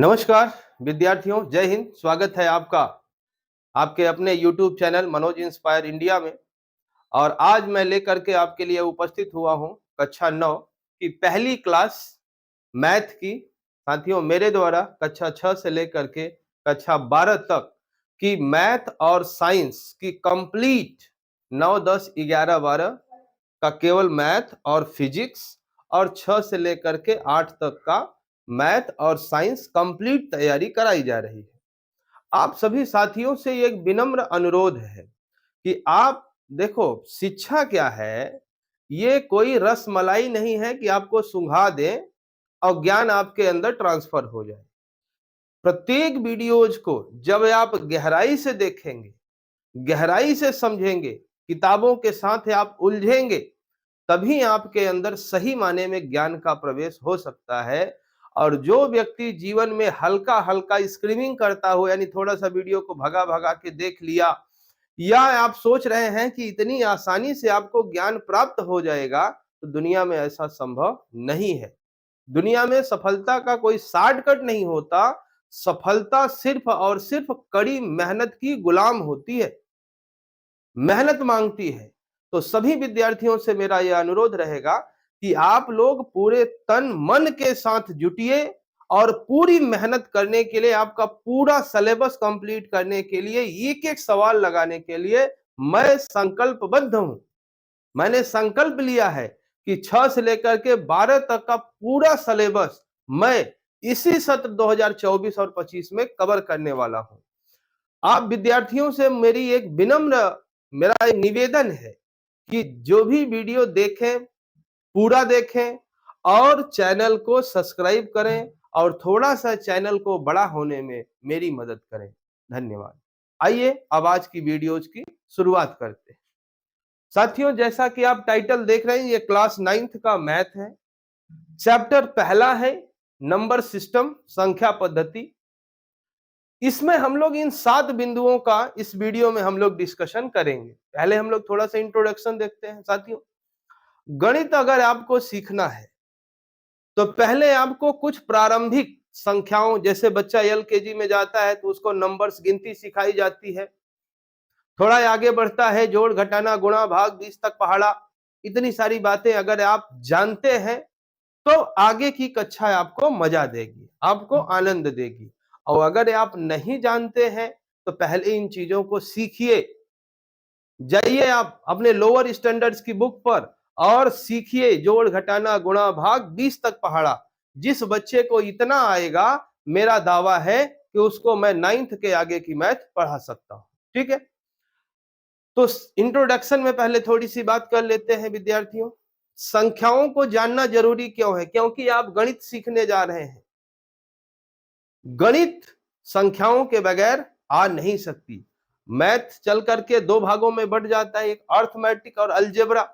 नमस्कार विद्यार्थियों, जय हिंद। स्वागत है आपका आपके अपने YouTube channel Manoj inspire India में। और आज मैं लेकर के आपके लिए उपस्थित हुआ हूं कक्षा 9 की पहली क्लास मैथ की। साथियों, मेरे द्वारा कक्षा 6 से लेकर के कक्षा 12 तक की मैथ और साइंस की कंप्लीट 9, 10, 11, 12 का केवल मैथ और फिजिक्स और 6 से लेकर के 8 तक का मैथ और साइंस कंप्लीट तैयारी कराई जा रही है। आप सभी साथियों से एक विनम्र अनुरोध है कि आप देखो, शिक्षा क्या है, ये कोई रसमलाई नहीं है कि आपको सुंघा दें और ज्ञान आपके अंदर ट्रांसफर हो जाए। प्रत्येक वीडियोज को जब आप गहराई से देखेंगे, गहराई से समझेंगे, किताबों के साथ आप उलझेंगे, तभी आपके अंदर सही माने में ज्ञान का प्रवेश हो सकता है। और जो व्यक्ति जीवन में हल्का हल्का स्क्रीमिंग करता हो, यानी थोड़ा सा वीडियो को भगा भगा के देख लिया, या आप सोच रहे हैं कि इतनी आसानी से आपको ज्ञान प्राप्त हो जाएगा, तो दुनिया में ऐसा संभव नहीं है। दुनिया में सफलता का कोई शॉर्टकट नहीं होता। सफलता सिर्फ और सिर्फ कड़ी मेहनत की गुलाम होती है, मेहनत मांगती है। तो सभी विद्यार्थियों से मेरा यह अनुरोध रहेगा कि आप लोग पूरे तन मन के साथ जुटिए और पूरी मेहनत करने के लिए, आपका पूरा सिलेबस कंप्लीट करने के लिए, एक एक सवाल लगाने के लिए मैं संकल्पबद्ध हूं। मैंने संकल्प लिया है कि 6 से लेकर के 12 तक का पूरा सिलेबस मैं इसी सत्र 2024 और 25 में कवर करने वाला हूं। आप विद्यार्थियों से मेरी एक विनम्र मेरा एक निवेदन है कि जो भी वीडियो देखें, पूरा देखें और चैनल को सब्सक्राइब करें और थोड़ा सा चैनल को बड़ा होने में मेरी मदद करें। धन्यवाद। आइए अब आज की वीडियोज की शुरुआत करते हैं। साथियों, जैसा कि आप टाइटल देख रहे हैं, ये क्लास 9th का मैथ है। चैप्टर पहला है नंबर सिस्टम, संख्या पद्धति। इसमें हम लोग इन 7 बिंदुओं का इस वीडियो में हम लोग डिस्कशन करेंगे। पहले हम लोग थोड़ा सा इंट्रोडक्शन देखते हैं। साथियों, गणित अगर आपको सीखना है तो पहले आपको कुछ प्रारंभिक संख्याओं, जैसे बच्चा एलकेजी में जाता है तो उसको नंबर्स गिनती सिखाई जाती है। थोड़ा आगे बढ़ता है, जोड़ घटाना गुणा भाग 20 तक पहाड़ा। इतनी सारी बातें अगर आप जानते हैं तो आगे की कक्षा आपको मजा देगी, आपको आनंद देगी। और अगर आप नहीं जानते हैं तो पहले इन चीजों को सीखिए। जाइए आप अपने लोअर स्टैंडर्ड्स की बुक पर और सीखिए जोड़ घटाना गुणा भाग 20 तक पहाड़ा। जिस बच्चे को इतना आएगा, मेरा दावा है कि उसको मैं 9th के आगे की मैथ पढ़ा सकता हूं। ठीक है, तो इंट्रोडक्शन में पहले थोड़ी सी बात कर लेते हैं विद्यार्थियों। संख्याओं को जानना जरूरी क्यों है? क्योंकि आप गणित सीखने जा रहे हैं। गणित संख्याओं के बगैर आ नहीं सकती। मैथ चल करके 2 भागों में बढ़ जाता है, एक अर्थमेटिक और अलजेब्रा।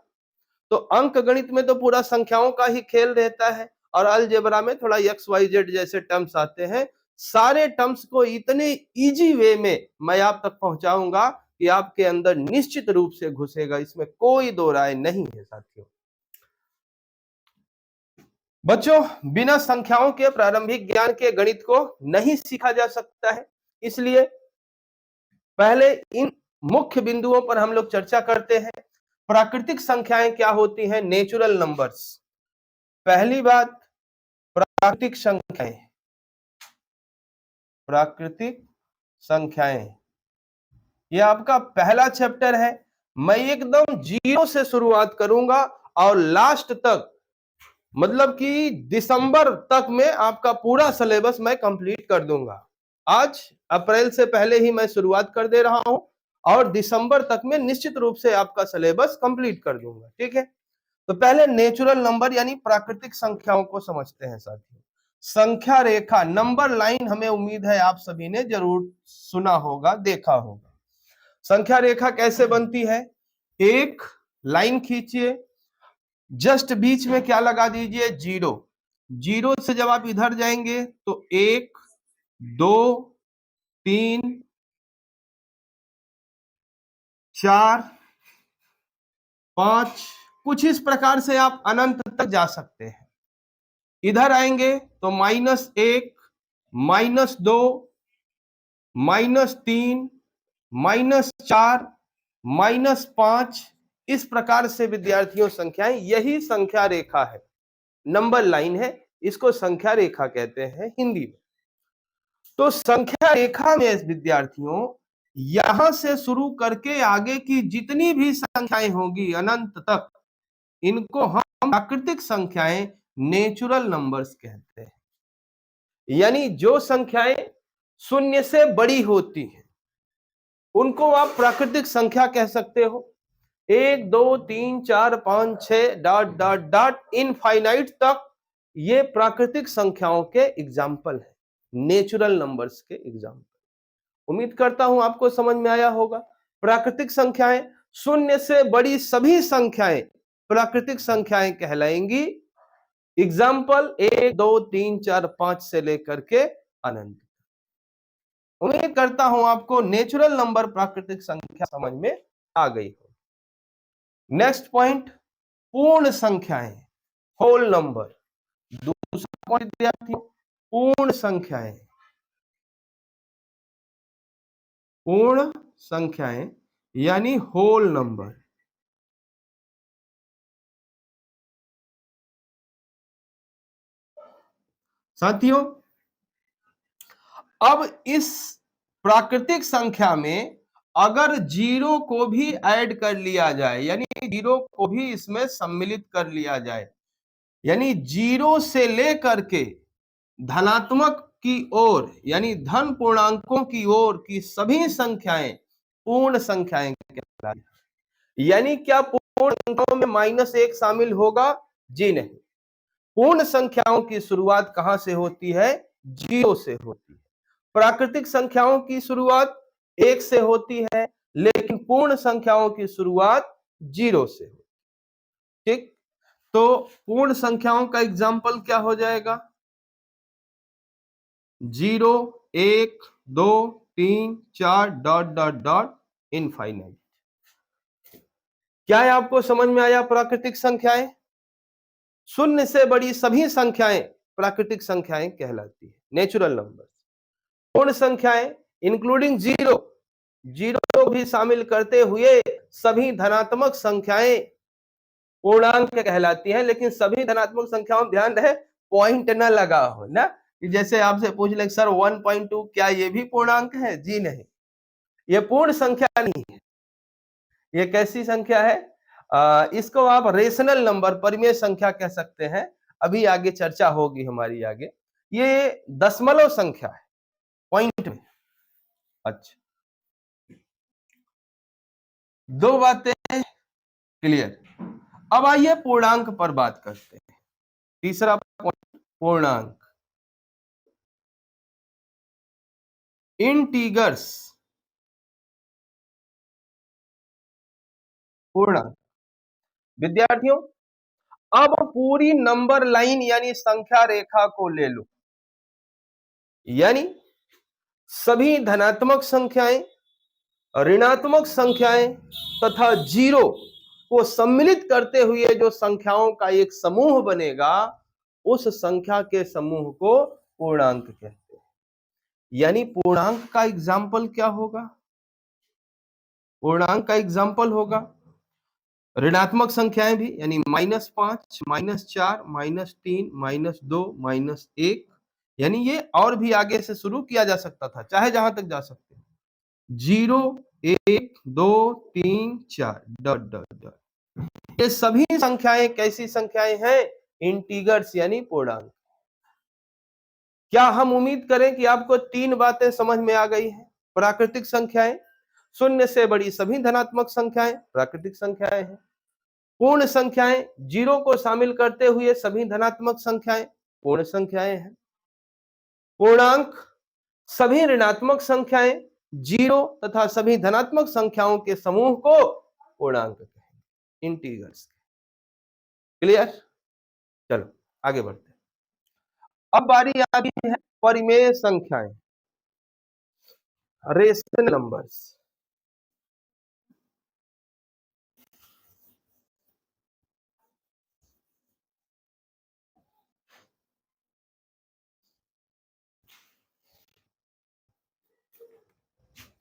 तो अंक गणित में तो पूरा संख्याओं का ही खेल रहता है, और अलजेब्रा में थोड़ा एक्स वाई जेड जैसे टर्म्स आते हैं। सारे टर्म्स को इतने इजी वे में मैं आप तक पहुंचाऊंगा कि आपके अंदर निश्चित रूप से घुसेगा, इसमें कोई दो राय नहीं है। साथियों, बच्चों, बिना संख्याओं के प्रारंभिक ज्ञान के गणित को नहीं सीखा जा सकता है। इसलिए पहले इन मुख्य बिंदुओं पर हम लोग चर्चा करते हैं। प्राकृतिक संख्याएं क्या होती हैं? Natural numbers. पहली बात, प्राकृतिक संख्याएं। प्राकृतिक संख्याएं, ये आपका पहला चैप्टर है। मैं एकदम जीरो से शुरुआत करूंगा और लास्ट तक, मतलब कि दिसंबर तक में आपका पूरा सिलेबस मैं कंप्लीट कर दूंगा। आज अप्रैल से पहले ही मैं शुरुआत कर दे रहा हूं और दिसंबर तक में निश्चित रूप से आपका सिलेबस कंप्लीट कर दूंगा। ठीक है, तो पहले नेचुरल नंबर यानी प्राकृतिक संख्याओं को समझते हैं। साथियों, संख्या रेखा, नंबर लाइन, हमें उम्मीद है आप सभी ने जरूर सुना होगा, देखा होगा। संख्या रेखा कैसे बनती है? एक लाइन खींचिए, जस्ट बीच में क्या लगा दीजिए? जीरो। जीरो से जब आप इधर जाएंगे तो 1, 2, 3, 4, 5, कुछ इस प्रकार से आप अनंत तक जा सकते हैं। इधर आएंगे तो -1, -2, -3, -4, -5, इस प्रकार से विद्यार्थियों संख्याएं, यही संख्या रेखा है, नंबर लाइन है, इसको संख्या रेखा कहते हैं हिंदी में। तो संख्या रेखा में विद्यार्थियों यहां से शुरू करके आगे की जितनी भी संख्याएं होगी अनंत तक, इनको हम प्राकृतिक संख्याएं, नेचुरल नंबर्स कहते हैं। यानी जो संख्याएं शून्य से बड़ी होती हैं उनको आप प्राकृतिक संख्या कह सकते हो। 1, 2, 3, 4, 5, 6 डॉट डॉट डॉट इनफाइनाइट तक ये प्राकृतिक संख्याओं के एग्जाम्पल है, नेचुरल नंबर्स के एग्जाम्पल। उम्मीद करता हूं आपको समझ में आया होगा। प्राकृतिक संख्याएं, शून्य से बड़ी सभी संख्याएं प्राकृतिक संख्याएं कहलाएंगी। एग्जाम्पल 1, 2, 3, 4, 5 से लेकर के अनंत। उम्मीद करता हूं आपको नेचुरल नंबर, प्राकृतिक संख्या समझ में आ गई हो। नेक्स्ट पॉइंट, पूर्ण संख्याएं, होल नंबर। दूसरा पॉइंट विद्यार्थियों, पूर्ण संख्याएं। पूर्ण संख्याएं यानी होल नंबर। साथियों, अब इस प्राकृतिक संख्या में अगर जीरो को भी ऐड कर लिया जाए, यानी जीरो को भी इसमें सम्मिलित कर लिया जाए, यानी जीरो से लेकर के धनात्मक की ओर यानी धन पूर्णांकों की ओर की सभी संख्याएं पूर्ण संख्याएं कहलाती। यानी क्या पूर्ण संख्याओं में -1 शामिल होगा? जी नहीं। पूर्ण संख्याओं की शुरुआत कहां से होती है? जीरो से होती है। प्राकृतिक संख्याओं की शुरुआत 1 से होती है, लेकिन पूर्ण संख्याओं की शुरुआत जीरो से होती है। ठीक, तो पूर्ण संख्याओं का एग्जाम्पल क्या हो जाएगा? 0, 1, 2, 3, 4 डॉट डॉट डॉट इनफाइनाइट। क्या है आपको समझ में आया? प्राकृतिक संख्याएं, शून्य से बड़ी सभी संख्याएं प्राकृतिक संख्याएं कहलाती है, नेचुरल नंबर। पूर्ण संख्याएं इंक्लूडिंग जीरो, जीरो को भी शामिल करते हुए सभी धनात्मक संख्याएं पूर्णांक कहलाती हैं। लेकिन सभी धनात्मक संख्याओं में ध्यान रहे पॉइंट न लगा हो ना, कि जैसे आपसे पूछ ले सर 1.2 क्या ये भी पूर्णांक है? जी नहीं, ये पूर्ण संख्या नहीं है। ये कैसी संख्या है? इसको आप रेशनल नंबर, परिमेय संख्या कह सकते हैं। अभी आगे चर्चा होगी हमारी आगे। ये दशमलव संख्या है, पॉइंट में। अच्छा, दो बातें क्लियर। अब आइए पूर्णांक पर बात करते हैं। तीसरा पॉइंट, पूर्णांक, इंटीगर्स, पूर्णांक। विद्यार्थियों, अब पूरी नंबर लाइन यानी संख्या रेखा को ले लो, यानी सभी धनात्मक संख्याएं, ऋणात्मक संख्याएं तथा जीरो को सम्मिलित करते हुए जो संख्याओं का एक समूह बनेगा, उस संख्या के समूह को पूर्णांक कहते हैं। यानी पूर्णांक का एग्जाम्पल क्या होगा? पूर्णांक का एग्जाम्पल होगा ऋणात्मक संख्याएं भी, यानी -5, -4, -3, -2, -1। यानी ये और भी आगे से शुरू किया जा सकता था, चाहे जहां तक जा सकते हैं। 0, 1, 2, 3, 4 डॉट डॉट डॉट। ये सभी संख्याएं कैसी संख्याएं हैं? इंटीगर्स यानी पूर्णांक। क्या हम उम्मीद करें कि आपको तीन बातें समझ में आ गई हैं? प्राकृतिक संख्याएं, शून्य से बड़ी सभी धनात्मक संख्याएं प्राकृतिक संख्याएं हैं। पूर्ण संख्याएं, जीरो को शामिल करते हुए सभी धनात्मक संख्याएं पूर्ण संख्याएं हैं। पूर्णांक, सभी ऋणात्मक संख्याएं, जीरो तथा सभी धनात्मक संख्याओं के समूह को पूर्णांक कहेंगे, इंटीगर्स। क्लियर? चलो आगे बढ़ते हैं। अब बारी आती है परिमेय संख्याएं, रेशनल नंबर्स।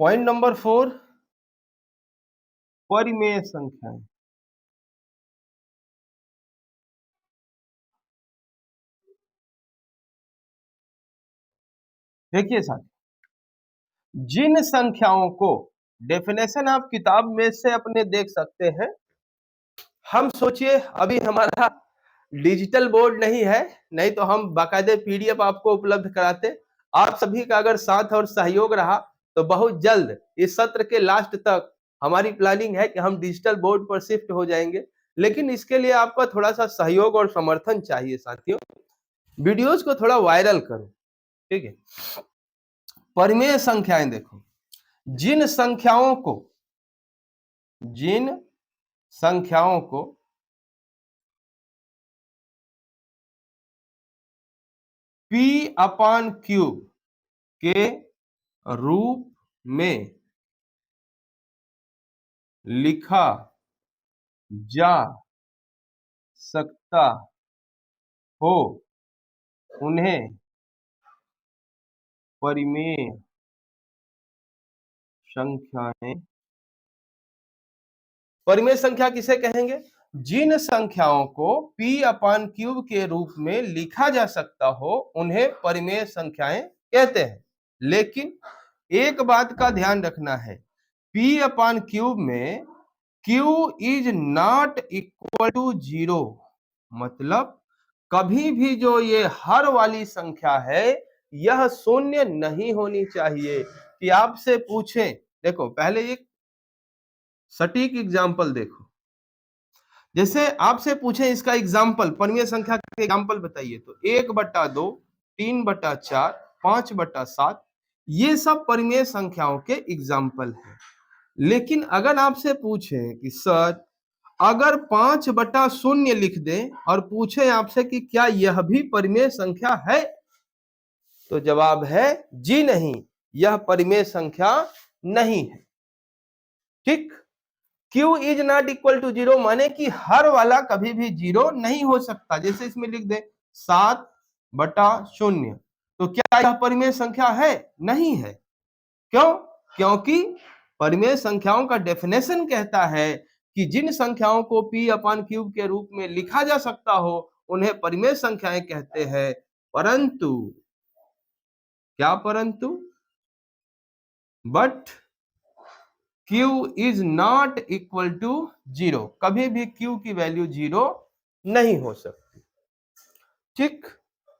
पॉइंट नंबर 4, परिमेय संख्याएं। देखिए साहब, जिन संख्याओं को, डेफिनेशन आप किताब में से अपने देख सकते हैं। हम सोचिए अभी हमारा डिजिटल बोर्ड नहीं है, नहीं तो हम बाकायदे पीडीएफ आपको उपलब्ध कराते। आप सभी का अगर साथ और सहयोग रहा तो बहुत जल्द इस सत्र के लास्ट तक हमारी प्लानिंग है कि हम डिजिटल बोर्ड पर शिफ्ट हो जाएंगे। लेकिन इसके लिए आपका थोड़ा सा सहयोग और समर्थन चाहिए साथियों। वीडियोस को थोड़ा वायरल करो, ठीक है। परिमेय संख्याएं देखो, जिन संख्याओं को P अपॉन क्यूब के रूप में लिखा जा सकता हो, उन्हें परिमेय संख्याएं। परिमेय संख्या किसे कहेंगे? जिन संख्याओं को P अपॉन क्यूब के रूप में लिखा जा सकता हो उन्हें परिमेय संख्याएं कहते हैं। लेकिन एक बात का ध्यान रखना है, P अपॉन क्यूब में Q is not equal to 0, मतलब कभी भी जो ये हर वाली संख्या है यह शून्य नहीं होनी चाहिए। कि आपसे पूछें, देखो पहले एक सटीक एग्जाम्पल देखो, जैसे आपसे पूछे इसका एग्जाम्पल, परिमेय संख्या के एग्जाम्पल बताइए, तो 1/2, 3/4, 5/7, ये सब परिमेय संख्याओं के एग्जाम्पल हैं। लेकिन अगर आपसे पूछे कि सर अगर 5/0 लिख दें और पूछे आपसे कि क्या यह भी परिमेय संख्या है, तो जवाब है जी नहीं, यह परिमेय संख्या नहीं है। ठीक, Q is not equal to 0 माने कि हर वाला कभी भी 0 नहीं हो सकता। जैसे इसमें लिख दे 7/0, तो क्या यह परिमेय संख्या है? नहीं है। क्यों? क्योंकि परिमेय संख्याओं का डेफिनेशन कहता है कि जिन संख्याओं को P अपॉन क्यूब के रूप में लिखा जा सकता हो उन्हें परिमेय संख्याएं कहते हैं। परंतु क्या परंतु? But Q is not equal to 0, कभी भी Q की वैल्यू 0 नहीं हो सकती। ठीक,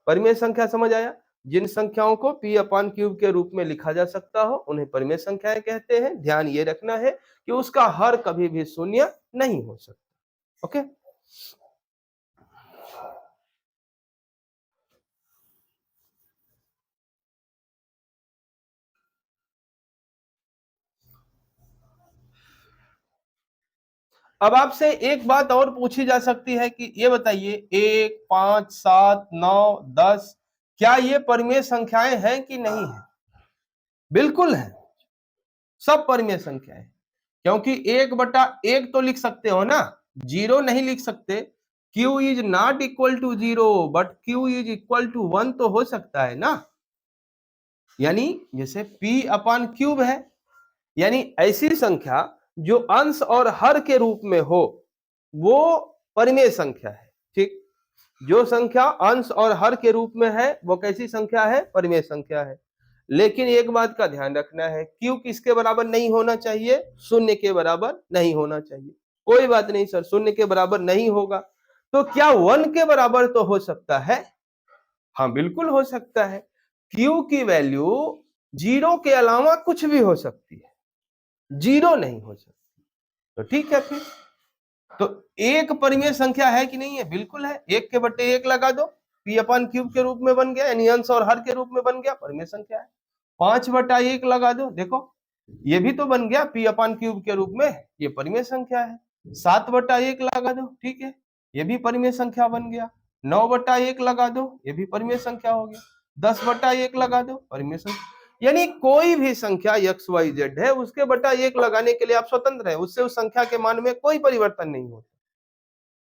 परिमेय संख्या समझ आया? जिन संख्याओं को P अपॉन क्यूब के रूप में लिखा जा सकता हो उन्हें परिमेय संख्याएं कहते हैं। ध्यान ये रखना है कि उसका हर कभी भी शून्य नहीं हो सकता। ओके, अब आपसे एक बात और पूछी जा सकती है कि ये बताइए 1, 5, 7, 9, 10 क्या ये परिमेय संख्याएं हैं कि नहीं है? बिल्कुल है, सब परिमेय संख्याएं। क्योंकि 1/1 तो लिख सकते हो ना, 0 नहीं लिख सकते। Q is not equal to 0 but Q is equal to 1 तो हो सकता है ना। यानी जैसे P अपॉन क्यूब है, यानी ऐसी संख्या जो अंश और हर के रूप में हो वो परिमेय संख्या है। ठीक, जो संख्या अंश और हर के रूप में है वो कैसी संख्या है? परिमेय संख्या है। लेकिन एक बात का ध्यान रखना है, Q किसके बराबर नहीं होना चाहिए? शून्य के बराबर नहीं होना चाहिए। कोई बात नहीं सर, शून्य के बराबर नहीं होगा तो क्या 1 के बराबर तो हो सकता है? हाँ बिल्कुल हो सकता है। Q की वैल्यू 0 के अलावा कुछ भी हो सकती है, 0 नहीं हो सकती। तो ठीक है, फिर तो एक परिमेय संख्या है कि नहीं है? बिल्कुल है। 1/1 लगा दो, P अपॉन क्यूब के रूप में बन गया, यानी अंश और हर के रूप में बन गया, परिमेय संख्या है। 5/1 लगा दो, देखो ये भी तो बन गया P अपॉन क्यूब के रूप में, ये परिमेय संख्या है। 7/1 लगा दो, ठीक है, ये भी परिमेय संख्या बन गया। 9/1 लगा दो, ये भी परिमेय संख्या हो गया। 10/1 लगा दो, परिमेय संख्या। यानी कोई भी संख्या XYZ है उसके बटा 1 लगाने के लिए आप स्वतंत्र है, उससे उस संख्या के मान में कोई परिवर्तन नहीं होता।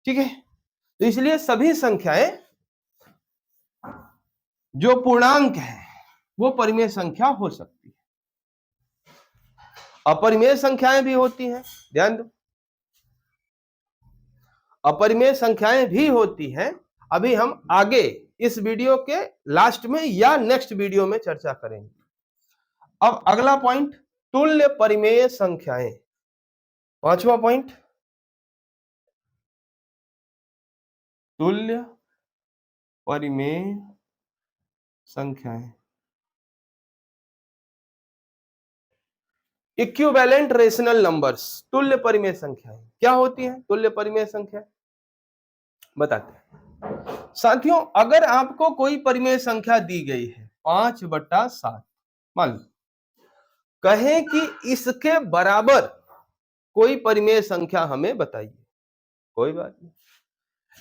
ठीक है, तो इसलिए सभी संख्याएं जो पूर्णांक है वो परिमेय संख्या हो सकती है। अपरिमेय संख्याएं भी होती हैं, ध्यान दो, अपरिमेय संख्याएं भी होती हैं। अभी हम आगे इस वीडियो के लास्ट में या नेक्स्ट वीडियो में चर्चा करेंगे। अब अगला पॉइंट, तुल्य परिमेय संख्याएं। पांचवा पॉइंट, तुल्य परिमेय संख्याएं। इक्विवेलेंट रेशनल नंबर्स, तुल्य परिमेय संख्याएं क्या होती हैं? तुल्य परिमेय संख्या बताते हैं साथियों। अगर आपको कोई परिमेय संख्या दी गई है 5/7, मान लो कहें कि इसके बराबर कोई परिमेय संख्या हमें बताइए, कोई बात नहीं,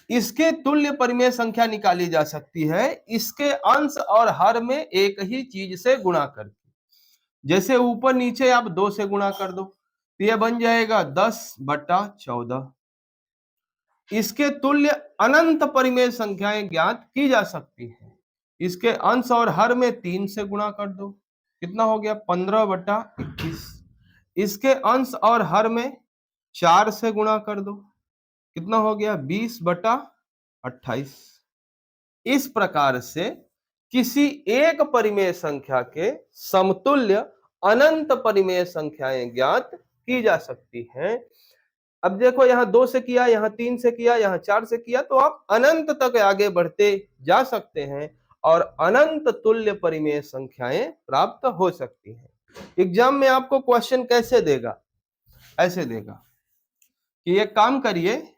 इसके तुल्य परिमेय संख्या निकाली जा सकती है इसके अंश और हर में एक ही चीज से गुणा करके। जैसे ऊपर नीचे आप 2 से गुणा कर दो तो यह बन जाएगा 10/14। इसके तुल्य अनंत परिमेय संख्याएं ज्ञात की जा सकती हैं। इसके अंश और हर में 3 से गुणा कर दो, कितना हो गया? 15/21। इसके अंश और हर में 4 से गुणा कर दो, कितना हो गया? 20/28। इस प्रकार से किसी एक परिमेय संख्या के समतुल्य अनंत परिमेय संख्याएं ज्ञात की जा सकती हैं। अब देखो, यहां 2 से किया, यहां 3 से किया, यहां 4 से किया, तो आप अनंत तक आगे बढ़ते जा सकते हैं और अनंत तुल्य परिमेय संख्याएं प्राप्त हो सकती हैं। एग्जाम में आपको क्वेश्चन कैसे देगा? ऐसे देगा कि ये काम करिए,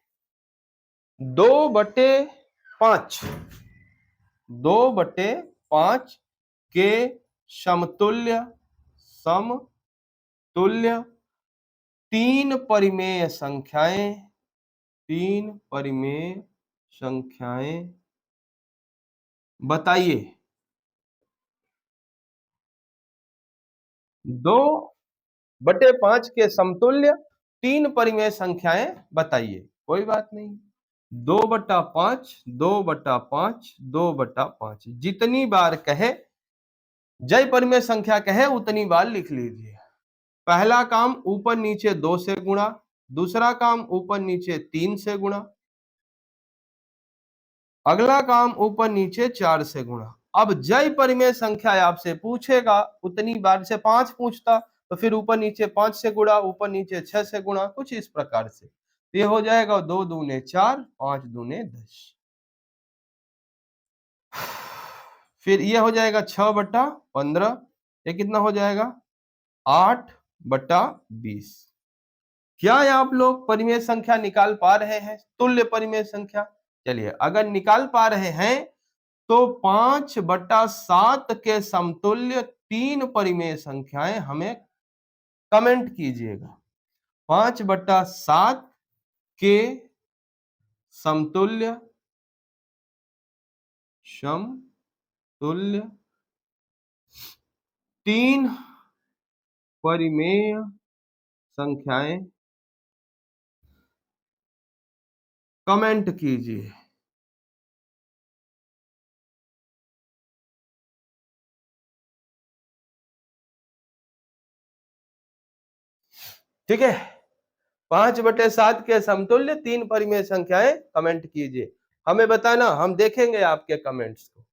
2/5 2/5 के समतुल्य तीन परिमेय संख्याएं बताइए। 2/5 के समतुल्य 3 परिमेय संख्याएं बताइए, कोई बात नहीं। 2/5 2/5 2/5 जितनी बार कहे, जय परिमेय संख्या कहे उतनी बार लिख लीजिए। पहला काम ऊपर नीचे 2 से गुणा, दूसरा काम ऊपर नीचे 3 से गुणा, अगला काम ऊपर नीचे 4 से गुणा। अब जय परिमेय संख्या आपसे पूछेगा उतनी बार, से 5 पूछता तो फिर ऊपर नीचे 5 से गुणा, ऊपर नीचे 6 से गुणा, कुछ इस प्रकार से। तो ये हो जाएगा 2 दूने 4, 5 दूने 10। फिर ये हो जाएगा 6/15, ये कितना हो जाएगा? 8/20। क्या आप लोग परिमेय संख्या निकाल पा रहे हैं? तुल्य परिमेय संख्या। चलिए, अगर निकाल पा रहे हैं तो 5/7 के समतुल्य 3 परिमेय संख्याएं हमें कमेंट कीजिएगा। 5/7 के समतुल्य 3 परिमेय संख्याएं कमेंट कीजिए। ठीक है, 5/7 के समतुल्य 3 परिमेय संख्याएं कमेंट कीजिए। हमें बताना, हम देखेंगे आपके कमेंट्स को।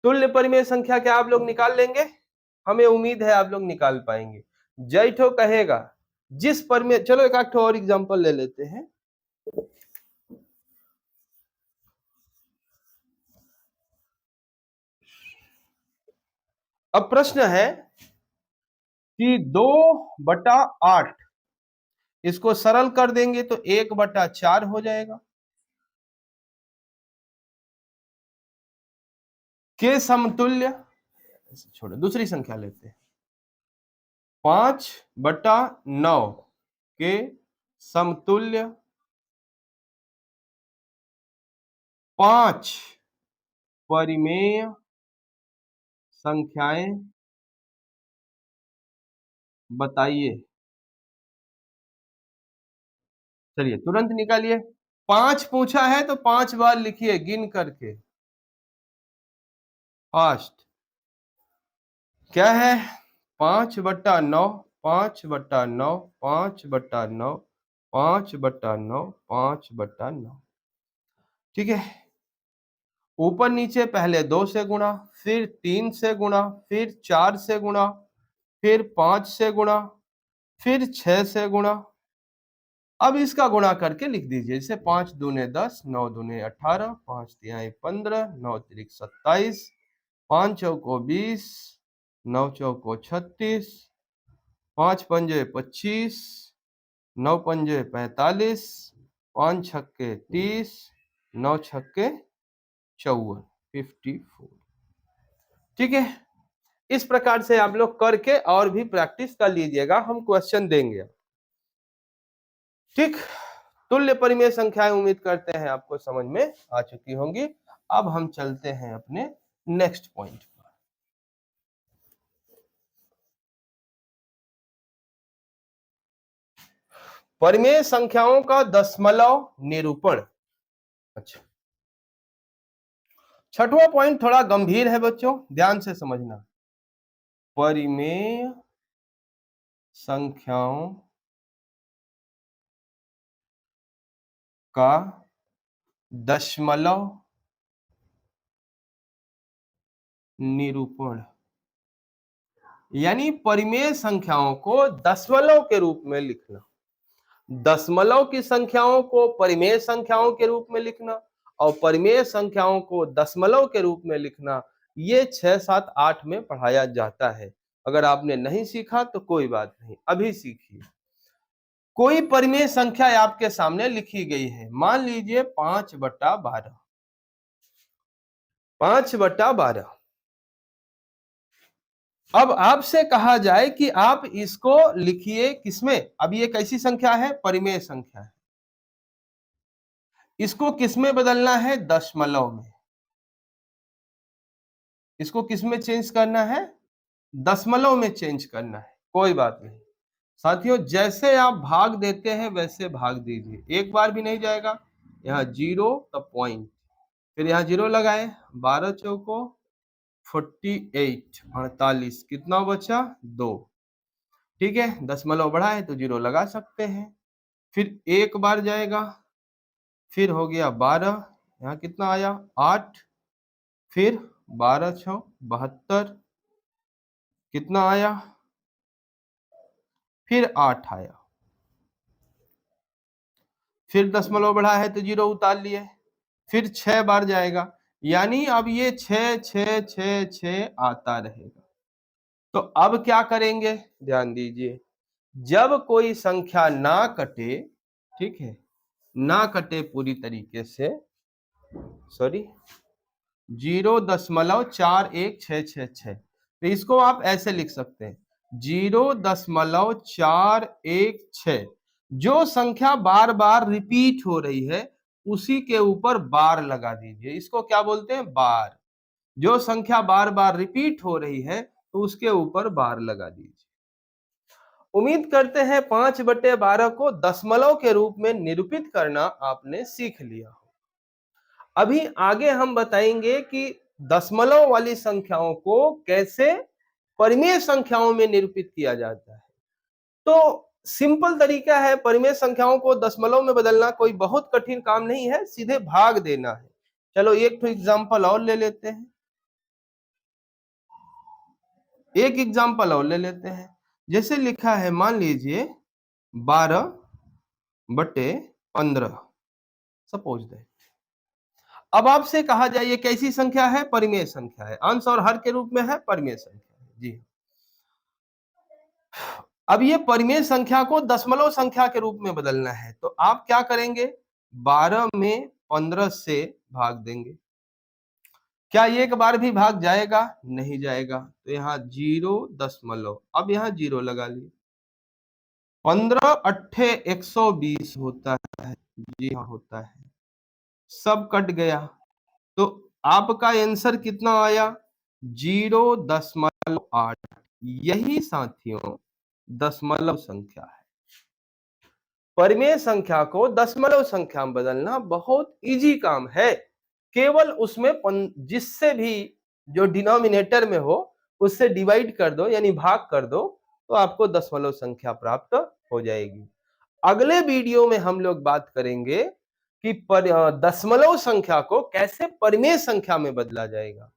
तुल्य परिमेय संख्या क्या आप लोग निकाल लेंगे? हमें उम्मीद है आप लोग निकाल पाएंगे। जैठो कहेगा जिस परिमेय, चलो एक आध और एग्जांपल ले लेते हैं। अब प्रश्न है कि 2/8, इसको सरल कर देंगे तो 1/4 हो जाएगा, के समतुल्य, छोड़ो दूसरी संख्या लेते हैं, 5/9 के समतुल्य 5 परिमेय संख्याएं बताइए। चलिए तुरंत निकालिए। 5 पूछा है तो 5 बार लिखिए गिन करके, फास्ट। क्या है? 5/9, 5/9, 5/9, 5/9, 5/9। ठीक है, ऊपर नीचे पहले 2 से गुणा, फिर 3 से गुणा, फिर 4 से गुणा, फिर 5 से गुणा, फिर 6 से गुणा। अब इसका गुणा करके लिख दीजिए, जैसे 5 दूने 10, 9 दूने 18, 5 तिहाई 15, 9 तिरिक 27, 5 चौको 20, 9 चौको 36, 5 पंजे 25, 9 पंजे 45, 5 छक्के 30, 9 छक्के 54, 54। ठीक है, इस प्रकार से आप लोग करके और भी प्रैक्टिस कर लीजिएगा, हम क्वेश्चन देंगे। ठीक, तुल्य परिमेय संख्याएं उम्मीद करते हैं आपको समझ में आ चुकी होंगी। अब हम चलते हैं अपने नेक्स्ट पॉइंट पर। परिमेय संख्याओं का दशमलव निरूपण। अच्छा, छठवां पॉइंट थोड़ा गंभीर है बच्चों, ध्यान से समझना। परिमेय संख्याओं का दशमलव निरूपण, यानी परिमेय संख्याओं को दशमलव के रूप में लिखना। दशमलव की संख्याओं को परिमेय संख्याओं के रूप में लिखना और परिमेय संख्याओं को दशमलव के रूप में लिखना, ये 6, 7, 8 में पढ़ाया जाता है। अगर आपने नहीं सीखा तो कोई बात नहीं, अभी सीखिए। कोई परिमेय संख्या आपके सामने लिखी गई है, मान लीजिए 5/12, 5/12। अब आपसे कहा जाए कि आप इसको लिखिए किसमें। अब ये कैसी संख्या है? परिमेय संख्या है। इसको किसमें बदलना है? दशमलव में। इसको किसमें चेंज करना है? दशमलव में चेंज करना है। कोई बात नहीं साथियों, जैसे आप भाग देते हैं वैसे भाग दीजिए, एक बार भी नहीं जाएगा। यहाँ 0 तब पॉइंट, फिर यहाँ 0 लगाए, 12 चौको 48, 48, कितना बचा? 2। ठीक है, दशमलव बढ़ा है तो 0 लगा सकते हैं। फिर एक बार जाएगा, फिर हो गया 12, यहाँ कितना आया? 8, फिर 12 6 72, कितना आया? फिर 8 आया, फिर दशमलव बढ़ा है तो 0 उतार लिए, फिर 6 बार जाएगा, यानी अब ये 6 6 6 6 आता रहेगा। तो अब क्या करेंगे? ध्यान दीजिए, जब कोई संख्या ना कटे, ठीक है, ना कटे पूरी तरीके से, सॉरी, 0.41666, तो इसको आप ऐसे लिख सकते हैं 0.416। जो संख्या बार बार रिपीट हो रही है उसी के ऊपर बार लगा दीजिए, इसको क्या बोलते हैं? बार। जो संख्या बार बार रिपीट हो रही है तो उसके ऊपर बार लगा दीजिए। उम्मीद करते हैं 5/12 को दशमलव के रूप में निरूपित करना आपने सीख लिया हो। अभी आगे हम बताएंगे कि दशमलव वाली संख्याओं को कैसे परिमेय संख्याओं में निरूपित किया जाता है। तो सिंपल तरीका है, परिमेय संख्याओं को दशमलव में बदलना कोई बहुत कठिन काम नहीं है, सीधे भाग देना है। चलो एक तो एग्जांपल और ले लेते हैं, एक एग्जांपल और ले लेते हैं। जैसे लिखा है, मान लीजिए 12/15, सपोज दैट। अब आपसे कहा जाए ये कैसी संख्या है? परिमेय संख्या है, अंश और हर के रूप में है, परिमेय संख्या है जी। अब ये परिमेय संख्या को दशमलव संख्या के रूप में बदलना है, तो आप क्या करेंगे? 12 में 15 से भाग देंगे। क्या एक बार भी भाग जाएगा? नहीं जाएगा, तो यहाँ 0 अब यहाँ 0 लगा लिए। 15 अट्ठे 120 होता है, जी हाँ होता है, सब कट गया, तो आपका आंसर कितना आया? 0.8। यही साथियों दशमलव संख्या है। परिमेय संख्या को दशमलव संख्या में बदलना बहुत इजी काम है, केवल उसमें जिससे भी जो डिनोमिनेटर में हो उससे डिवाइड कर दो, यानी भाग कर दो, तो आपको दशमलव संख्या प्राप्त हो जाएगी। अगले वीडियो में हम लोग बात करेंगे कि दशमलव संख्या को कैसे परिमेय संख्या में बदला जाएगा।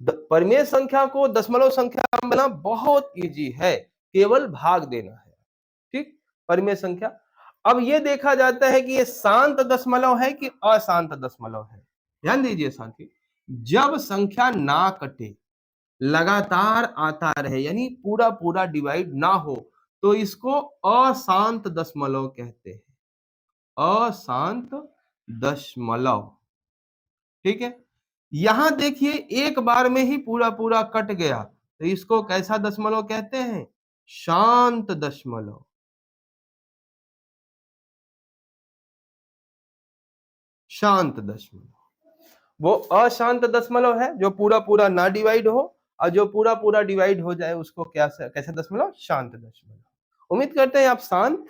परिमेय संख्या को दशमलव संख्या में बदलना बहुत इजी है, केवल भाग देना है। ठीक, परिमेय संख्या। अब ये देखा जाता है कि ये शांत दशमलव है कि अशांत दशमलव है। ध्यान दीजिए साथी, जब संख्या ना कटे, लगातार आता रहे, यानी पूरा पूरा डिवाइड ना हो, तो इसको अशांत दशमलव कहते हैं। अशांत दशमलव। ठीक है, यहां देखिए एक बार में ही पूरा पूरा कट गया, तो इसको कैसा दशमलव कहते हैं? शांत दशमलव। शांत दशमलव वो अशांत दशमलव है जो पूरा पूरा ना डिवाइड हो, और जो पूरा पूरा डिवाइड हो जाए उसको क्या कैसे दशमलव? शांत दशमलव। उम्मीद करते हैं आप शांत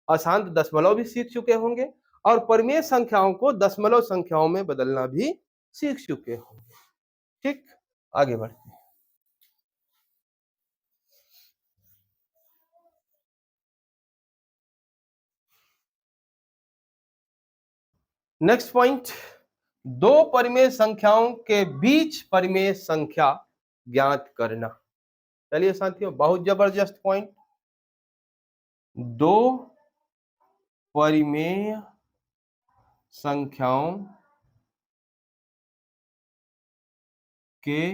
अशांत दशमलव भी सीख चुके होंगे और परिमेय संख्याओं को दशमलव संख्याओं में बदलना भी सीख चुके होंगे। ठीक, आगे बढ़ते हैं। नेक्स्ट पॉइंट, दो परिमेय संख्याओं के बीच परिमेय संख्या ज्ञात करना। चलिए साथियों, बहुत जबरदस्त पॉइंट। दो परिमेय संख्याओं के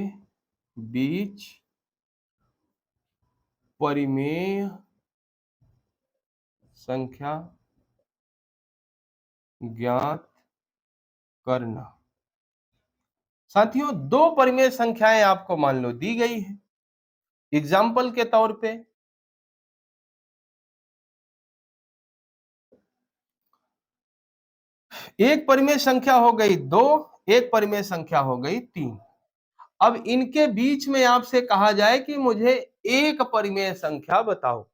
बीच परिमेय संख्या ज्ञात करना। साथियों, दो परिमेय संख्याएं आपको मान लो दी गई है। एग्जाम्पल के तौर पे एक परिमेय संख्या हो गई 2, एक परिमेय संख्या हो गई 3। अब इनके बीच में आपसे कहा जाए कि मुझे एक परिमेय संख्या बताओ।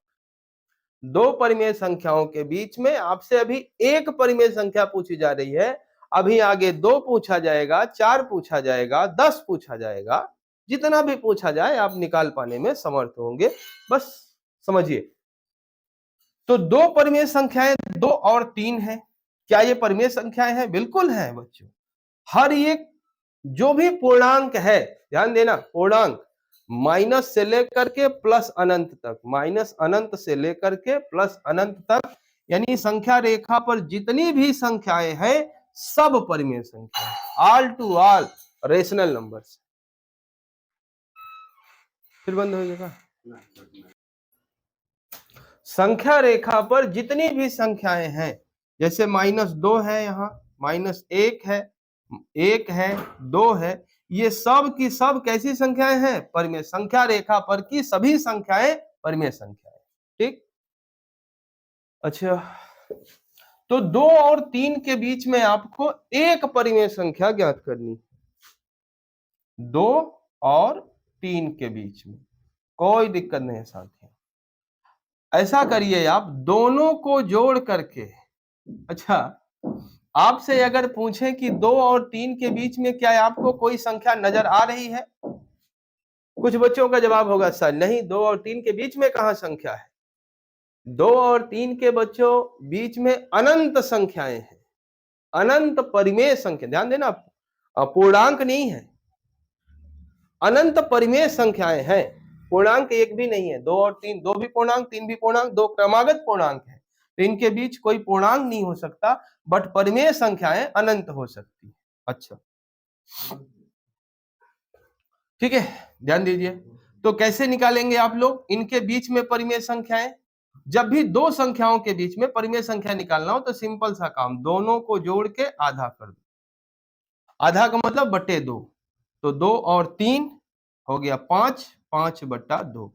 दो परिमेय संख्याओं के बीच में आपसे अभी एक परिमेय संख्या पूछी जा रही है। अभी आगे 2 पूछा जाएगा, 4 पूछा जाएगा, 10 पूछा जाएगा। जितना भी पूछा जाए आप निकाल पाने में समर्थ होंगे, बस समझिए। तो दो परिमेय संख्याएं 2 और 3 है। क्या ये परिमेय संख्याएं हैं? बिल्कुल है बच्चों। हर एक जो भी पूर्णांक है, ध्यान देना, पूर्णांक माइनस से लेकर के प्लस अनंत तक, माइनस अनंत से लेकर के प्लस अनंत तक, यानी संख्या रेखा पर जितनी भी संख्याएं हैं सब परिमेय संख्या, all to all rational numbers. फिर बंद हो जाएगा। संख्या रेखा पर जितनी भी संख्याएं हैं, जैसे -2 है, यहाँ -1 है, 1 है, 2 है, ये सब की सब कैसी संख्याएं हैं? परिमेय। संख्या रेखा पर की सभी संख्याएं परिमेय संख्याएं। ठीक, अच्छा, तो 2 और 3 के बीच में आपको एक परिमेय संख्या ज्ञात करनी है। 2 और 3 के बीच में कोई दिक्कत नहीं है साथियों। ऐसा करिए, आप दोनों को जोड़ करके, अच्छा, आपसे अगर पूछे कि 2 और 3 के बीच में क्या आपको कोई संख्या नजर आ रही है? कुछ बच्चों का जवाब होगा सर नहीं, 2 और 3 के बीच में कहां संख्या है? 2 और 3 के बच्चों बीच में अनंत संख्याएं हैं, अनंत परिमेय संख्या। ध्यान देना, पूर्णांक नहीं है, अनंत परिमेय संख्याएं हैं, पूर्णांक एक भी नहीं है। 2 और 3, 2 भी पूर्णांक, 3 भी पूर्णांक, 2 क्रमागत पूर्णांक है, तो इनके बीच कोई पूर्णांक नहीं हो सकता, बट परिमेय संख्याएं अनंत हो सकती है। अच्छा, ठीक है, ध्यान दीजिए। तो कैसे निकालेंगे आप लोग इनके बीच में परिमेय संख्याएं? जब भी दो संख्याओं के बीच में परिमेय संख्या निकालना हो तो सिंपल सा काम, दोनों को जोड़ के आधा कर दो। आधा का मतलब /2, तो 2 और 3 हो गया 5, 5/2।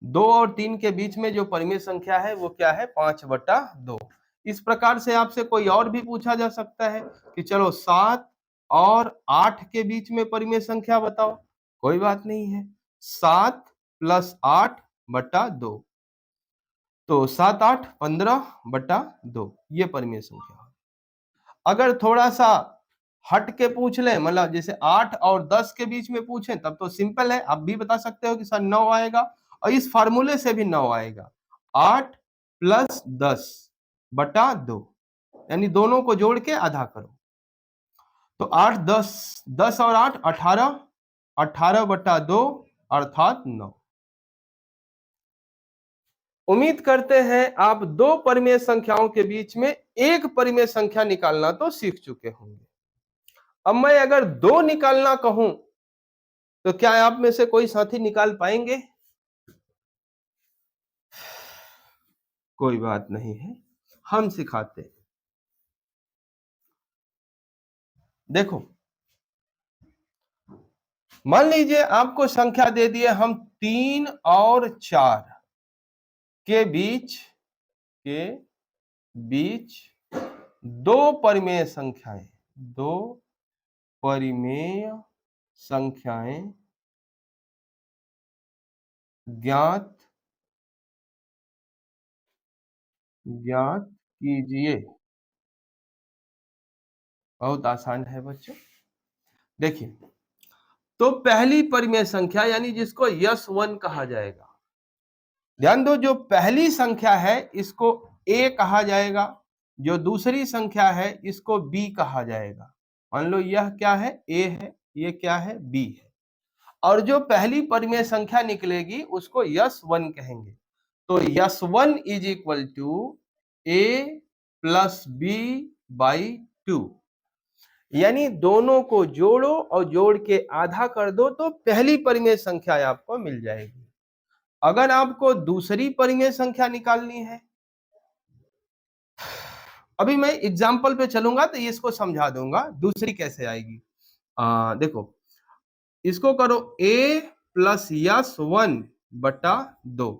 2 और 3 के बीच में जो परिमेय संख्या है वो क्या है? 5/2। इस प्रकार से आपसे कोई और भी पूछा जा सकता है कि चलो 7 और 8 के बीच में परिमेय संख्या बताओ। कोई बात नहीं है, 7 + 8/2, तो 7 8 15/2, ये परिमेय संख्या। अगर थोड़ा सा हट के पूछ ले, मतलब जैसे 8 और 10 के बीच में पूछे, तब तो सिंपल है, आप भी बता सकते हो कि सर 9 आएगा, और इस फार्मूले से भी 9 आएगा। 8 प्लस 10 बटा 2, यानी दोनों को जोड़ के आधा करो। तो 8 10 10 और 8 18, 18 बटा 2 अर्थात 9। उम्मीद करते हैं आप दो परिमेय संख्याओं के बीच में एक परिमेय संख्या निकालना तो सीख चुके होंगे। अब मैं अगर दो निकालना कहूं तो क्या आप में से कोई साथी निकाल पाएंगे? कोई बात नहीं है, हम सिखाते हैं। देखो, मान लीजिए आपको संख्या दे दिए हम 3 और 4 के बीच दो परिमेय संख्याएं, दो परिमेय संख्याएं ज्ञात कीजिए। बहुत आसान है बच्चों। देखिए, तो पहली परिमेय संख्या यानी जिसको यस1 कहा जाएगा, ध्यान दो, जो पहली संख्या है इसको ए कहा जाएगा, जो दूसरी संख्या है इसको बी कहा जाएगा। मान लो यह क्या है, ए है, ये क्या है, बी है, और जो पहली परिमेय संख्या निकलेगी उसको यस1 कहेंगे। तो S one is equal to a plus b by 2, यानी दोनों को जोड़ो और जोड़ के आधा कर दो तो पहली परिमेय संख्या आपको मिल जाएगी। अगर आपको दूसरी परिमेय संख्या निकालनी है, अभी मैं एग्जाम्पल पे चलूंगा तो इसको समझा दूंगा दूसरी कैसे आएगी। देखो, इसको करो a प्लस यस1 बटा 2।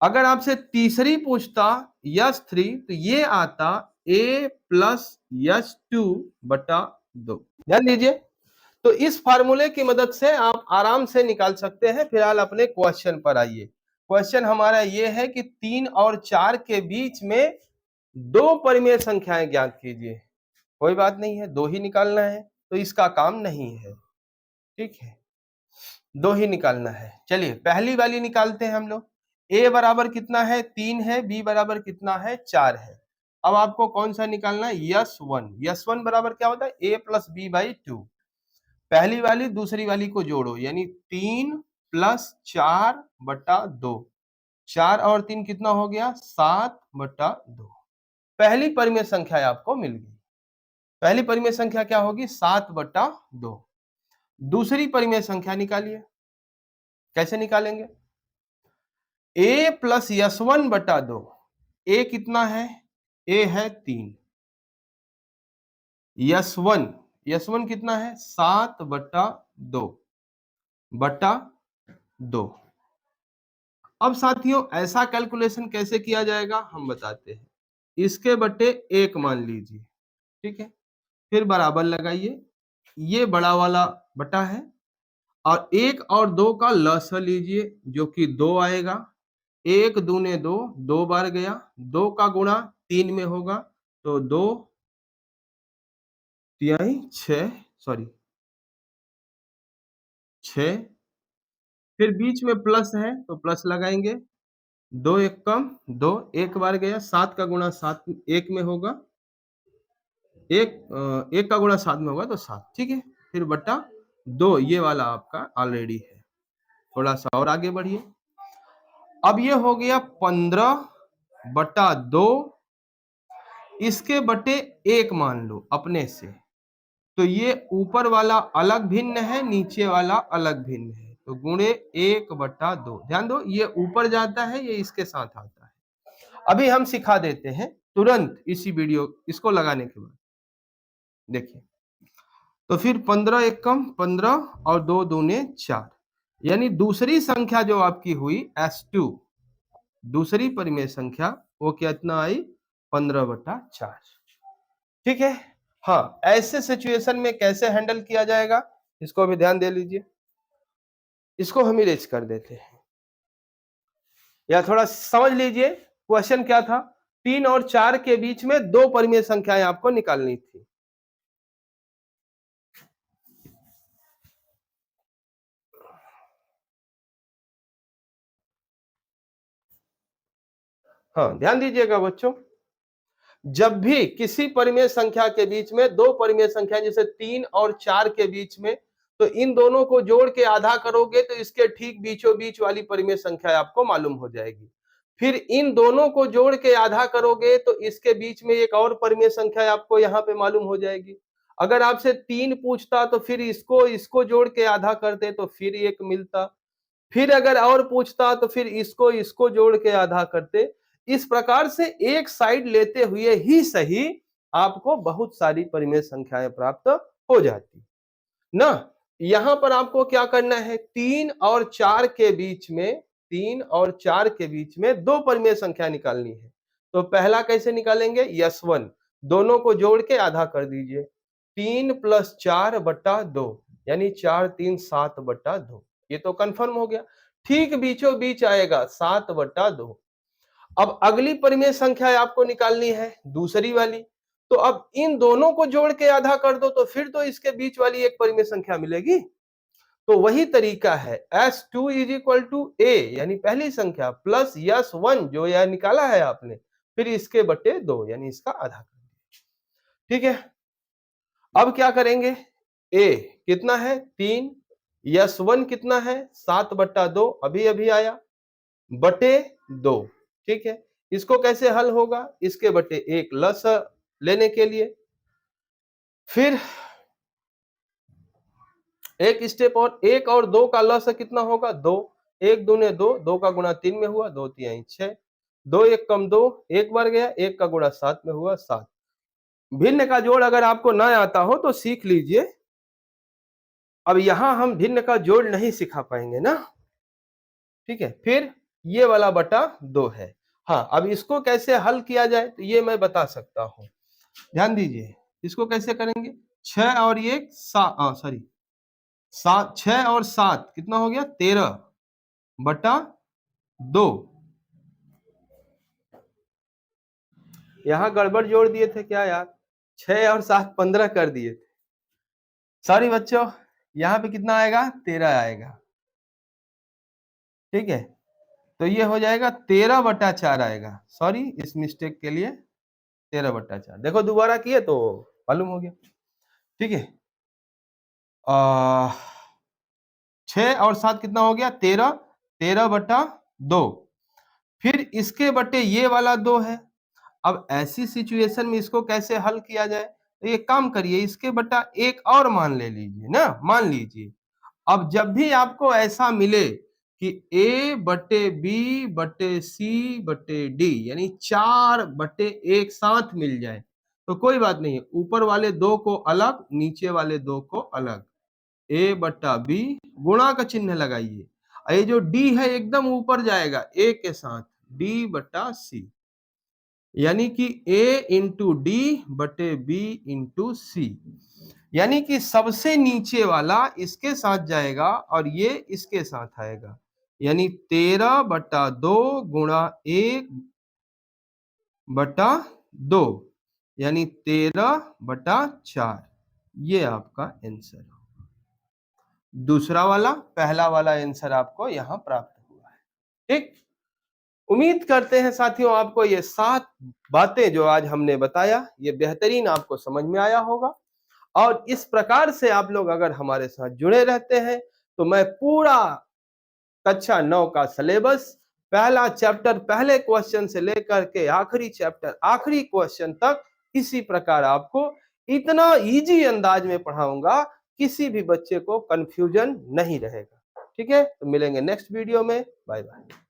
अगर आपसे तीसरी पूछता यस3 तो ये आता a प्लस यस2 बटा 2। ध्यान दीजिए, तो इस फार्मूले की मदद से आप आराम से निकाल सकते हैं। फिलहाल अपने क्वेश्चन पर आइए। क्वेश्चन हमारा ये है कि 3 और 4 के बीच में दो परिमेय संख्याएं ज्ञात कीजिए। कोई बात नहीं है, दो ही निकालना है तो इसका काम नहीं है, ठीक है, दो ही निकालना है। चलिए पहली वाली निकालते हैं हम लोग। a बराबर कितना है, 3 है, b बराबर कितना है, 4 है। अब आपको कौन सा निकालना है, यस1। यस1 बराबर क्या होता है, a प्लस बी बाई 2। पहली वाली दूसरी वाली को जोड़ो, यानी 3 प्लस 4 बटा 2। 4 और 3 कितना हो गया, 7 बटा 2। पहली परिमेय संख्या आपको मिल गई। पहली परिमेय संख्या क्या होगी, 7 बटा 2। दूसरी परिमेय संख्या निकालिए। कैसे निकालेंगे, a प्लस यस1 बटा 2। a कितना है, a है 3, यस1 कितना है, 7 बटा 2 बटा 2। अब साथियों ऐसा कैलकुलेशन कैसे किया जाएगा हम बताते हैं। इसके बटे 1 मान लीजिए, ठीक है, फिर बराबर लगाइए, ये बड़ा वाला बटा है, और 1 और 2 का लसा लीजिए जो कि 2 आएगा। 1 दूने 2, 2 बार गया, 2 का गुणा 3 में होगा तो 2 तिहाई 6, सॉरी 6, फिर बीच में प्लस है तो प्लस लगाएंगे, 2 एक कम 2, एक बार गया, 7 का गुणा 7 1 में होगा, एक का गुणा 7 में होगा तो 7, ठीक है, फिर बटा 2, ये वाला आपका ऑलरेडी है। थोड़ा सा और आगे बढ़िए, अब ये हो गया 15 बटा 2, इसके बटे 1 मान लो अपने से, तो ये ऊपर वाला अलग भिन्न है, नीचे वाला अलग भिन्न है, तो गुणे 1 बटा 2। ध्यान दो, ये ऊपर जाता है, ये इसके साथ आता है। अभी हम सिखा देते हैं तुरंत इसी वीडियो इसको लगाने के बाद। देखिए, तो फिर 15 एक कम 15 और 2 दूने 4, यानी दूसरी संख्या जो आपकी हुई S2, दूसरी परिमेय संख्या, वो कितना आई, 15 बटा 4। ठीक है, हाँ, ऐसे सिचुएशन में कैसे हैंडल किया जाएगा इसको भी ध्यान दे लीजिए। इसको हम इरेज कर देते हैं, या थोड़ा समझ लीजिए क्वेश्चन क्या था। 3 और 4 के बीच में दो परिमेय संख्याएं आपको निकालनी थी। हाँ, ध्यान दीजिएगा बच्चों, जब भी किसी परिमेय संख्या के बीच में दो परिमेय संख्या जैसे 3 और 4 के बीच में, तो इन दोनों को जोड़ के आधा करोगे तो इसके ठीक बीचों बीच वाली परिमेय संख्या आपको मालूम हो जाएगी। फिर इन दोनों को जोड़ के आधा करोगे तो इसके बीच में एक और परिमेय संख्या आपको यहाँ पे मालूम हो जाएगी। अगर आपसे 3 पूछता तो फिर इसको जोड़ के आधा करते तो फिर एक मिलता। फिर अगर और पूछता तो फिर इसको जोड़ के आधा करते। इस प्रकार से एक साइड लेते हुए ही सही आपको बहुत सारी परिमेय संख्याएं प्राप्त हो जाती ना। यहां पर आपको क्या करना है, 3 और 4 के बीच में, 3 और 4 के बीच में दो परिमेय संख्या निकालनी है। तो पहला कैसे निकालेंगे, यस1, दोनों को जोड़ के आधा कर दीजिए। 3 + 4/2 यानी 4 3 7/2, ये तो कंफर्म हो गया। ठीक बीचों बीच आएगा 7/2। अब अगली परिमेय संख्या आपको निकालनी है, दूसरी वाली। तो अब इन दोनों को जोड़ के आधा कर दो तो फिर तो इसके बीच वाली एक परिमेय संख्या मिलेगी। तो वही तरीका है, S2 = A यानी पहली संख्या प्लस S1 जो यह निकाला है आपने, फिर इसके बटे 2 यानी इसका आधा कर दिया। ठीक है, अब क्या करेंगे, A कितना है 3, S1 कितना है 7/2 अभी अभी आया, बटे 2। ठीक है, इसको कैसे हल होगा, इसके बटे 1 लस लेने के लिए। फिर एक स्टेप और, 1 और 2 का लस कितना होगा 2, 1 दूने 2, 2 का गुणा 3 में हुआ 2 3 6, 2 1 कम 2, 1 बार गया, 1 का गुणा 7 में हुआ 7। भिन्न का जोड़ अगर आपको ना आता हो तो सीख लीजिए। अब यहां हम भिन्न का जोड़ नहीं सिखा पाएंगे ना। ठीक है, फिर ये वाला बटा 2 है। हाँ, अब इसको कैसे हल किया जाए तो ये मैं बता सकता हूं, ध्यान दीजिए। इसको कैसे करेंगे, 6 और 1 सॉरी 6 और 7 कितना हो गया 13/2। यहां गड़बड़ जोड़ दिए थे क्या यार, 6 और 7 15 कर दिए थे। सॉरी बच्चों, यहाँ पे कितना आएगा 13 आएगा। ठीक है, तो ये हो जाएगा 13/4 आएगा। सॉरी इस मिस्टेक के लिए 13/4। देखो दोबारा किए तो मालूम हो गया। ठीक है, 6 और 7 कितना हो गया 13, 13/2। फिर इसके बटे ये वाला 2 है। अब ऐसी सिचुएशन में इसको कैसे हल किया जाए, तो ये काम करिए, इसके बटा एक और मान ले लीजिए ना। मान लीजिए अब जब भी आपको ऐसा मिले कि A/B/C/D यानी 4 बटे एक साथ मिल जाए तो कोई बात नहीं, ऊपर वाले 2 को अलग, नीचे वाले 2 को अलग। A/B गुणा का चिन्ह लगाइए, ये जो D है एकदम ऊपर जाएगा A के साथ, D/C यानी कि A/D/B/C, यानी कि सबसे नीचे वाला इसके साथ जाएगा और ये इसके साथ आएगा, यानी 13/2 गुणा 1/2 यानी 13/4। ये आपका आंसर होगा। दूसरा वाला, पहला वाला आंसर आपको यहां प्राप्त हुआ है। ठीक, उम्मीद करते हैं साथियों आपको ये 7 बातें जो आज हमने बताया ये बेहतरीन आपको समझ में आया होगा। और इस प्रकार से आप लोग अगर हमारे साथ जुड़े रहते हैं तो मैं पूरा कक्षा 9 का सिलेबस, पहला चैप्टर पहले क्वेश्चन से लेकर के आखिरी चैप्टर आखिरी क्वेश्चन तक इसी प्रकार आपको इतना इजी अंदाज में पढ़ाऊंगा, किसी भी बच्चे को कंफ्यूजन नहीं रहेगा। ठीक है, तो मिलेंगे नेक्स्ट वीडियो में। Bye bye.